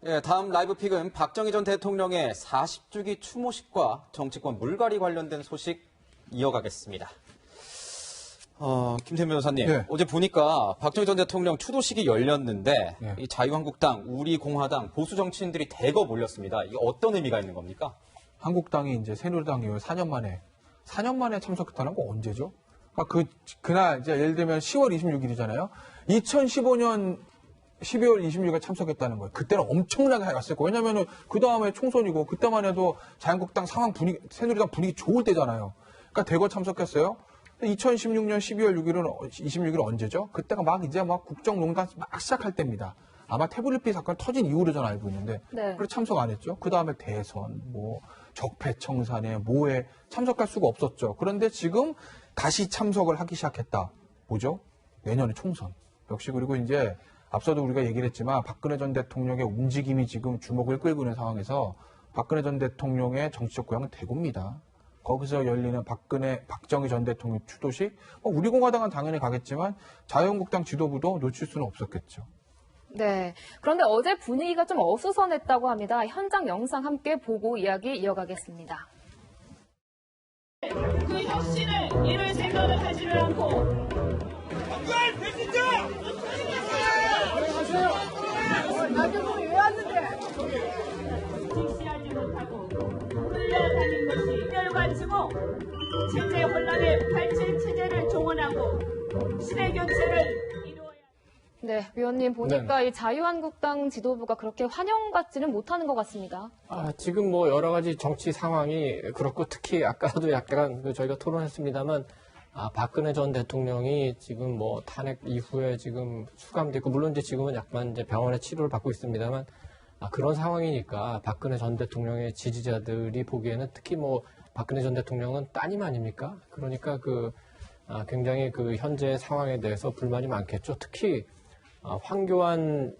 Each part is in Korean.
예, 다음 라이브 픽은 박정희 전 대통령의 40주기 추모식과 정치권 물갈이 관련된 소식 이어가겠습니다. 김태민 변호사님, 네. 어제 보니까 박정희 전 대통령 추도식이 열렸는데 네. 이 자유한국당, 우리공화당, 보수 정치인들이 대거 몰렸습니다. 이게 어떤 의미가 있는 겁니까? 한국당이 이제 새누리당 이후 4년 만에 참석했다는 거 언제죠? 그날 이제 예를 들면 10월 26일이잖아요. 2015년 12월 26일에 참석했다는 거예요. 그때는 엄청나게 갔을 거예요. 왜냐면은 그 다음에 총선이고 그때만 해도 자유한국당 상황 분위기, 새누리당 분위기 좋을 때잖아요. 그러니까 대거 참석했어요. 2016년 12월 26일은 언제죠? 그때가 이제 국정농단 막 시작할 때입니다. 아마 태블릿 사건 터진 이후로 저는 알고 있는데. 네. 그래서 참석 안 했죠. 그 다음에 대선, 적폐청산에, 뭐에 참석할 수가 없었죠. 그런데 지금 다시 참석을 하기 시작했다. 뭐죠? 내년에 총선. 역시 그리고 이제 앞서도 우리가 얘기를 했지만 박근혜 전 대통령의 움직임이 지금 주목을 끌고 있는 상황에서 박근혜 전 대통령의 정치적 고향은 대구입니다. 거기서 열리는 박정희 전 대통령 추도식, 우리공화당은 당연히 가겠지만 자유한국당 지도부도 놓칠 수는 없었겠죠. 네. 그런데 어제 분위기가 좀 어수선했다고 합니다. 현장 영상 함께 보고 이야기 이어가겠습니다. 그 혁신을 이룰 생각을 하지를 않고 정말 배신자! 나중에 왜 왔는데? 직시하지 못하고 흘려가는 것이 멸관치고 체제 혼란의 발전 체제를 종언하고 시대 교체를 이루어야. 네, 위원님 보니까 이 자유한국당 지도부가 그렇게 환영받지는 못하는 것 같습니다. 지금 여러 가지 정치 상황이 그렇고 특히 아까도 약간 저희가 토론했습니다만 박근혜 전 대통령이 지금 탄핵 이후에 지금 수감됐고 물론 이제 지금은 약간 이제 병원에 치료를 받고 있습니다만 그런 상황이니까 박근혜 전 대통령의 지지자들이 보기에는 특히 박근혜 전 대통령은 따님 아닙니까? 그러니까 굉장히 현재 상황에 대해서 불만이 많겠죠. 특히 황교안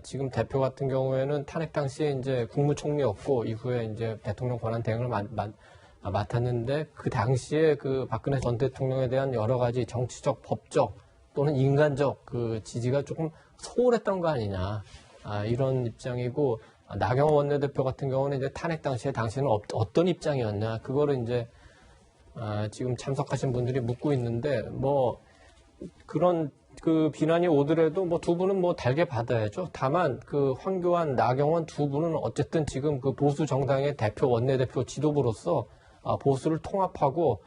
지금 대표 같은 경우에는 탄핵 당시에 이제 국무총리였고 이후에 이제 대통령 권한 대행을 맡았는데 그 당시에 박근혜 전 대통령에 대한 여러 가지 정치적, 법적 또는 인간적 지지가 조금 소홀했던 거 아니냐 이런 입장이고 나경원 원내대표 같은 경우는 이제 탄핵 당시에 당시에는 어떤 입장이었냐 그거를 이제 지금 참석하신 분들이 묻고 있는데 그런 비난이 오더라도 두 분은 달게 받아야죠. 다만 황교안, 나경원 두 분은 어쨌든 지금 보수 정당의 대표, 원내대표 지도부로서 보수를 통합하고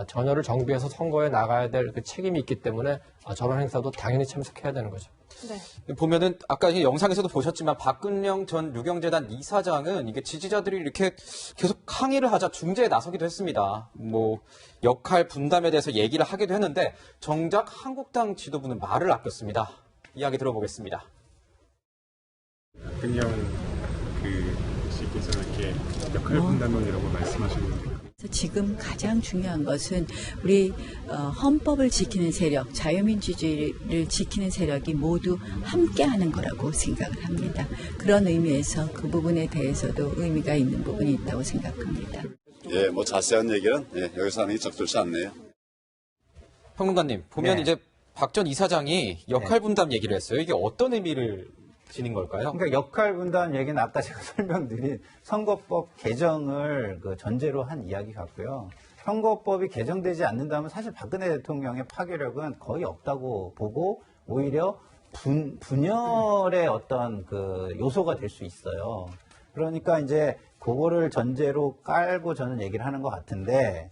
전열을 정비해서 선거에 나가야 될 책임이 있기 때문에 저런 행사도 당연히 참석해야 되는 거죠. 네. 보면은 아까 영상에서도 보셨지만 박근영 전 유경재단 이사장은 이게 지지자들이 이렇게 계속 항의를 하자 중재에 나서기도 했습니다. 역할 분담에 대해서 얘기를 하기도 했는데 정작 한국당 지도부는 말을 아꼈습니다. 이야기 들어보겠습니다. 박근영 씨께서 이렇게 역할 분담론이라고 말씀하셨는데 지금 가장 중요한 것은 우리 헌법을 지키는 세력, 자유민주주의를 지키는 세력이 모두 함께하는 거라고 생각을 합니다. 그런 의미에서 그 부분에 대해서도 의미가 있는 부분이 있다고 생각합니다. 예, 자세한 얘기는 여기서 하는 게 적절치 않네요. 평론가님, 보면 네. 이제 박 전 이사장이 역할 분담 얘기를 했어요. 이게 어떤 의미를 지닌 걸까요? 그러니까 역할 분담 얘기는 아까 제가 설명드린 선거법 개정을 전제로 한 이야기 같고요. 선거법이 개정되지 않는다면 사실 박근혜 대통령의 파괴력은 거의 없다고 보고 오히려 분열의 어떤 요소가 될 수 있어요. 그러니까 이제 그거를 전제로 깔고 저는 얘기를 하는 것 같은데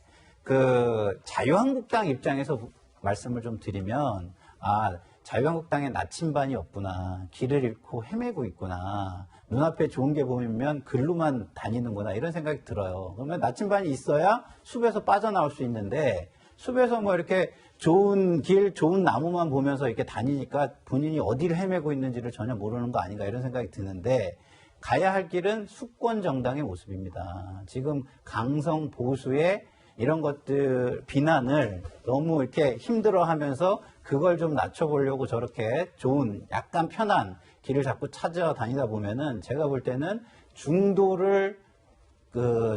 자유한국당 입장에서 말씀을 좀 드리면 자유한국당에 나침반이 없구나. 길을 잃고 헤매고 있구나. 눈앞에 좋은 게 보이면 글로만 다니는구나. 이런 생각이 들어요. 그러면 나침반이 있어야 숲에서 빠져나올 수 있는데 숲에서 이렇게 좋은 길, 좋은 나무만 보면서 이렇게 다니니까 본인이 어디를 헤매고 있는지를 전혀 모르는 거 아닌가 이런 생각이 드는데 가야 할 길은 수권 정당의 모습입니다. 지금 강성 보수의 이런 것들 비난을 너무 이렇게 힘들어하면서 그걸 좀 낮춰보려고 저렇게 좋은 약간 편한 길을 자꾸 찾아다니다 보면은 제가 볼 때는 중도를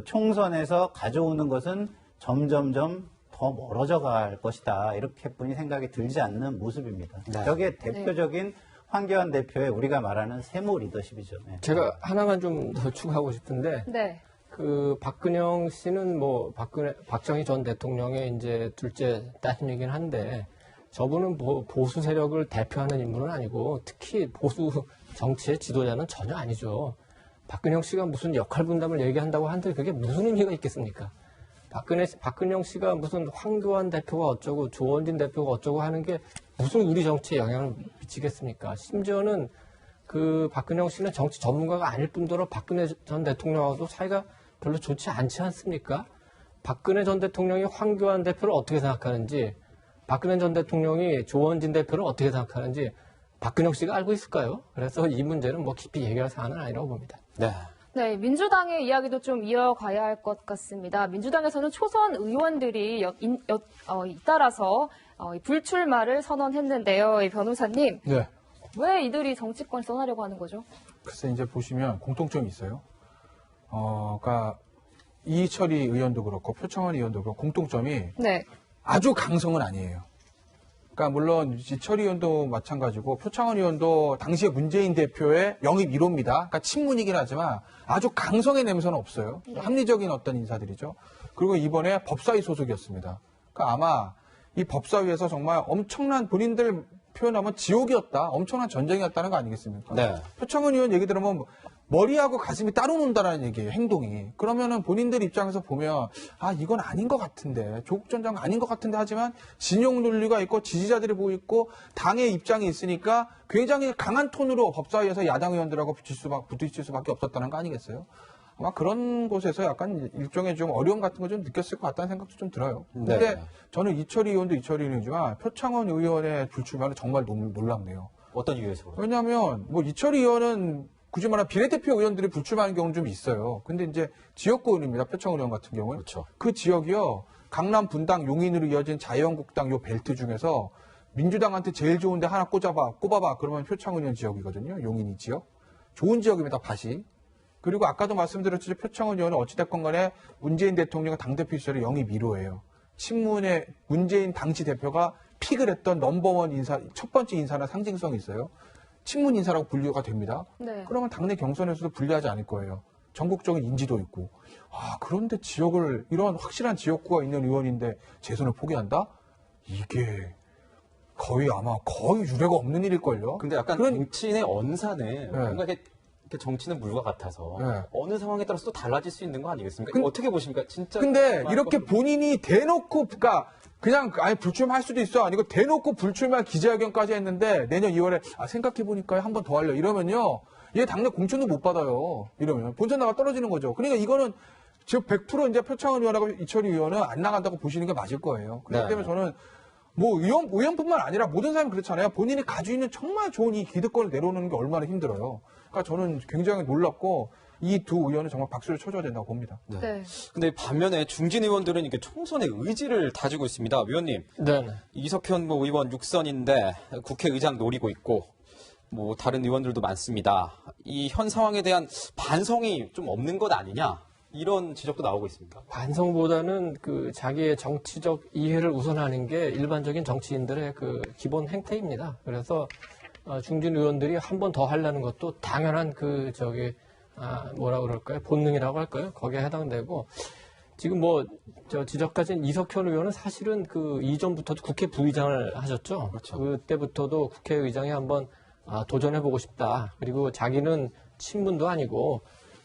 총선에서 가져오는 것은 점점점 더 멀어져 갈 것이다. 이렇게뿐이 생각이 들지 않는 모습입니다. 네. 여기에 대표적인 황교안 대표의 우리가 말하는 세모 리더십이죠. 네. 제가 하나만 좀 더 추가하고 싶은데 네. 그 박근영 씨는 뭐 박정희 전 대통령의 이제 둘째 따님이긴 한데 저분은 보수 세력을 대표하는 인물은 아니고 특히 보수 정치의 지도자는 전혀 아니죠. 박근영 씨가 무슨 역할 분담을 얘기한다고 하는데 그게 무슨 의미가 있겠습니까? 박근영 씨가 무슨 황교안 대표가 어쩌고 조원진 대표가 어쩌고 하는 게 무슨 우리 정치에 영향을 미치겠습니까? 심지어는 그 박근영 씨는 정치 전문가가 아닐 뿐더러 박근혜 전 대통령하고도 사이가 별로 좋지 않지 않습니까? 박근혜 전 대통령이 황교안 대표를 어떻게 생각하는지, 박근혜 전 대통령이 조원진 대표를 어떻게 생각하는지 박근영 씨가 알고 있을까요? 그래서 이 문제는 뭐 깊이 얘기할 사안은 아니라고 봅니다. 네. 네, 민주당의 이야기도 좀 이어가야 할 것 같습니다. 민주당에서는 초선 의원들이 잇따라서 불출마를 선언했는데요. 이 변호사님, 네. 왜 이들이 정치권을 떠나려고 하는 거죠? 글쎄 이제 보시면 공통점이 있어요. 그러니까 이철희 의원도 그렇고 표창원 의원도 그렇고 공통점이 네. 아주 강성은 아니에요. 그러니까 물론 이철희 의원도 마찬가지고 표창원 의원도 당시에 문재인 대표의 영입 1호입니다. 그러니까 친문이긴 하지만 아주 강성의 냄새는 없어요. 네. 합리적인 어떤 인사들이죠. 그리고 이번에 법사위 소속이었습니다. 그러니까 아마 이 법사위에서 정말 엄청난 본인들 표현하면 지옥이었다, 엄청난 전쟁이었다는 거 아니겠습니까? 네. 표창원 의원 얘기 들으면 머리하고 가슴이 따로 논다라는 얘기예요, 행동이. 그러면은 본인들 입장에서 보면, 아, 이건 아닌 것 같은데, 조국 전 장관 아닌 것 같은데 하지만, 진영 논리가 있고, 지지자들이 보고 있고, 당의 입장이 있으니까, 굉장히 강한 톤으로 법사위에서 야당 의원들하고 부딪힐 수밖에 없었다는 거 아니겠어요? 아마 그런 곳에서 약간 일종의 좀 어려움 같은 거 좀 느꼈을 것 같다는 생각도 좀 들어요. 근데 네. 저는 이철희 의원도 이철희 의원이지만, 표창원 의원의 불출마는 정말 놀랍네요. 어떤 이유에서? 왜냐하면, 뭐, 이철희 의원은 굳이 말하면 비례대표 의원들이 불출마하는 경우는 좀 있어요. 근데 이제 지역구 의원입니다. 표창원 의원 같은 경우는. 그렇죠. 그 지역이요. 강남, 분당, 용인으로 이어진 자유한국당 요 벨트 중에서 민주당한테 제일 좋은데 하나 꼽아봐. 그러면 표창원 의원 지역이거든요. 용인이 지역. 좋은 지역입니다. 밭이. 그리고 아까도 말씀드렸듯이 표창원 의원은 어찌됐건 간에 문재인 대통령 당대표 시절에 영입 1호예요. 친문의 문재인 당시 대표가 픽을 했던 넘버원 인사, 첫 번째 인사나 상징성이 있어요. 친문 인사라고 분류가 됩니다. 네. 그러면 당내 경선에서도 불리하지 않을 거예요. 전국적인 인지도 있고. 아, 그런데 지역을, 이런 확실한 지역구가 있는 의원인데 재선을 포기한다? 이게 거의 유례가 없는 일일걸요. 근데 약간 정치인의 언사는 뭔가 이렇게 정치는 물과 같아서 네. 어느 상황에 따라서 또 달라질 수 있는 거 아니겠습니까? 어떻게 보십니까? 진짜. 근데 이렇게 본인이 대놓고, 그냥 아예 불출마할 수도 있어. 아니고 대놓고 불출마 기자회견까지 했는데 내년 2월에 생각해보니까 한 번 더 하려 이러면요. 얘 당내 공천도 못 받아요. 이러면 본선 나가 떨어지는 거죠. 그러니까 이거는 지금 100% 이제 표창원 의원하고 이철희 의원은 안 나간다고 보시는 게 맞을 거예요. 그렇기 때문에 저는 뭐 의원뿐만 아니라 모든 사람이 그렇잖아요. 본인이 가지고 있는 정말 좋은 이 기득권을 내려놓는 게 얼마나 힘들어요. 그러니까 저는 굉장히 놀랍고 이 두 의원은 정말 박수를 쳐줘야 된다고 봅니다. 네. 네. 근데 반면에 중진 의원들은 이게 총선의 의지를 다지고 있습니다. 위원님. 네. 이석현 의원 6선인데 국회의장 노리고 있고 뭐 다른 의원들도 많습니다. 이 현 상황에 대한 반성이 좀 없는 것 아니냐 이런 지적도 나오고 있습니다. 반성보다는 그 자기의 정치적 이해를 우선하는 게 일반적인 정치인들의 그 기본 행태입니다. 그래서 중진 의원들이 한 번 더 하려는 것도 당연한 뭐라 그럴까요? 본능이라고 할까요? 거기에 해당되고 지금 지적하신 이석현 의원은 사실은 그 이전부터도 국회 부의장을 하셨죠. 그렇죠. 그때부터도 국회의장에 한번 도전해보고 싶다. 그리고 자기는 친문도 아니고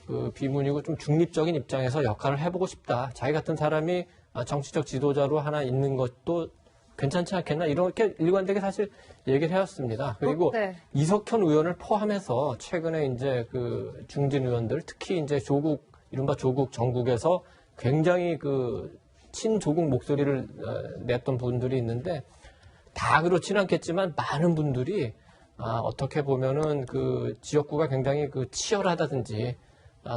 그 비문이고 좀 중립적인 입장에서 역할을 해보고 싶다. 자기 같은 사람이 정치적 지도자로 하나 있는 것도 괜찮지 않겠나 이렇게 일관되게 사실 얘기를 해왔습니다. 그리고 네. 이석현 의원을 포함해서 최근에 이제 그 중진 의원들 특히 이제 이른바 조국 정국에서 굉장히 그 친조국 목소리를 냈던 분들이 있는데 다 그렇지는 않겠지만 많은 분들이 어떻게 보면은 그 지역구가 굉장히 그 치열하다든지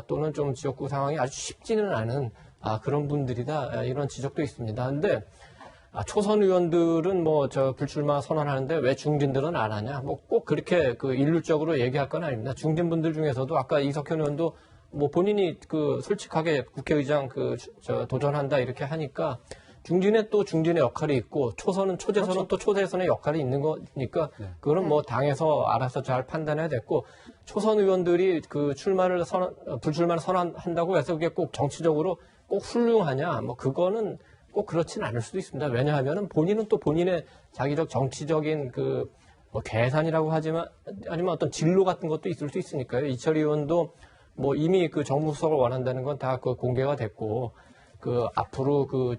또는 좀 지역구 상황이 아주 쉽지는 않은 그런 분들이다 이런 지적도 있습니다. 근데 초선 의원들은 불출마 선언하는데 왜 중진들은 안 하냐? 꼭 그렇게 그 일률적으로 얘기할 건 아닙니다. 중진분들 중에서도 아까 이석현 의원도 본인이 그 솔직하게 국회의장 도전한다 이렇게 하니까 중진에 또 중진의 역할이 있고 초선은 초재선은 그렇죠. 또 초재선의 역할이 있는 거니까 그거는 뭐 당에서 알아서 잘 판단해야 됐고 초선 의원들이 그 불출마를 선언한다고 해서 그게 꼭 정치적으로 꼭 훌륭하냐 뭐 그거는 꼭 그렇지는 않을 수도 있습니다. 왜냐하면은 본인은 또 본인의 자기적 정치적인 그 뭐 계산이라고 하지만 아니면 어떤 진로 같은 것도 있을 수 있으니까요. 이철 의원도 뭐 이미 그 정무수석을 원한다는 건 다 그 공개가 됐고 그 앞으로 그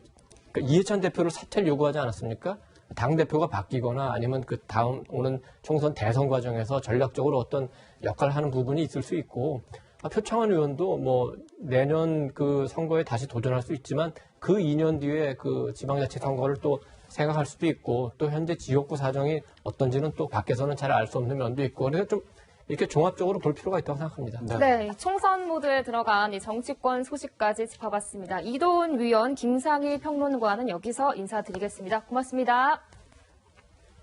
이해찬 대표를 사퇴를 요구하지 않았습니까? 당 대표가 바뀌거나 아니면 그 다음 오는 총선 대선 과정에서 전략적으로 어떤 역할을 하는 부분이 있을 수 있고 표창원 의원도 뭐 내년 그 선거에 다시 도전할 수 있지만 그 2년 뒤에 그 지방자치 선거를 또 생각할 수도 있고 또 현재 지역구 사정이 어떤지는 또 밖에서는 잘 알 수 없는 면도 있고 그래서 좀 이렇게 종합적으로 볼 필요가 있다고 생각합니다. 네, 총선 모드에 들어간 이 정치권 소식까지 짚어봤습니다. 이도훈 위원, 김상희 평론가는 여기서 인사드리겠습니다. 고맙습니다.